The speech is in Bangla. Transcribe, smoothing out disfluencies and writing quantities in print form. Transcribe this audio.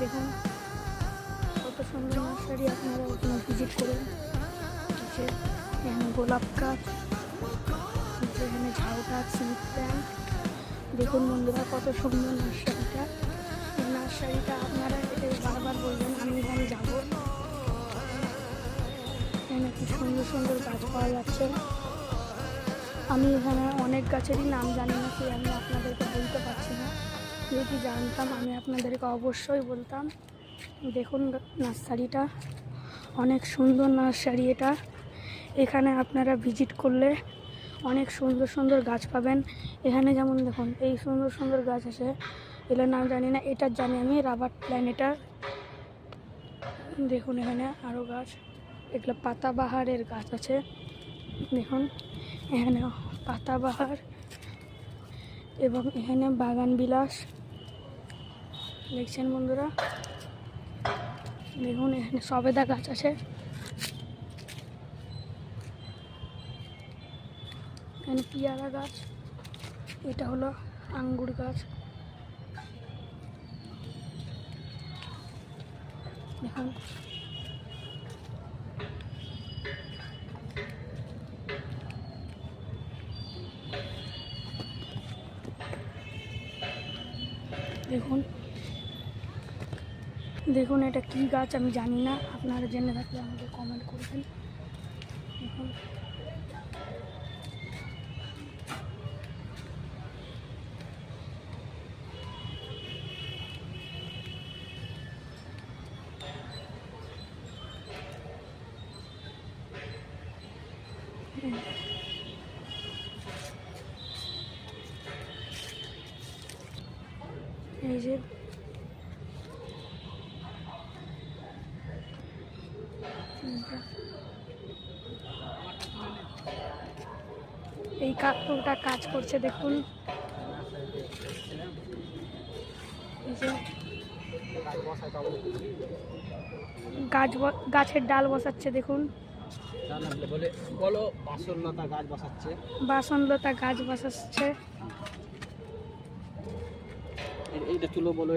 দেখুন কত সুন্দর নার্সারি, আপনারা ওখানে ভিজিট করুন। এখানে গোলাপ গাছ, এখানে ঝাউ গাছ, স্নেক প্ল্যান্ট। দেখুন বন্ধুরা কত সুন্দর নার্সারিটা। এই নার্সারিটা আপনারা বারবার বলবেন আমি এখানে যাব। এখানে কি সুন্দর সুন্দর গাছ পাওয়া যাচ্ছে। আমি এখানে অনেক গাছেরই নাম জানি না, সেই আমি আপনাদেরকে বলতে পারছি না। যদি জানতাম আমি আপনাদেরকে অবশ্যই বলতাম। দেখুন নার্সারিটা অনেক সুন্দর নার্সারি এটা। এখানে আপনারা ভিজিট করলে অনেক সুন্দর সুন্দর গাছ পাবেন। এখানে যেমন দেখুন এই সুন্দর সুন্দর গাছ আছে, এটার নাম জানি না, এটার জানি আমি রাবার প্ল্যান্ট এটা। দেখুন এখানে আরও গাছ, এগুলো পাতাবাহারের গাছ আছে। দেখুন এখানে পাতাবাহার এবং এখানে বাগান বিলাস দেখছেন বন্ধুরা। দেখুন এখানে সবেদা গাছ আছে, এখানে পেয়ারা গাছ, এটা হলো আঙ্গুর গাছ। দেখুন দেখুন দেখুন এটা কি গাছ আমি জানি না, আপনারা জেনে থাকলে আমাকে কমেন্ট করবেন। দেখুন এই যে এই কাকুটা কাজ করছে দেখুন। এই যে গাছের ডাল বসাচ্ছে দেখুন, বাসনলতা গাছ বসাচ্ছে। এইটা তুলো বলো।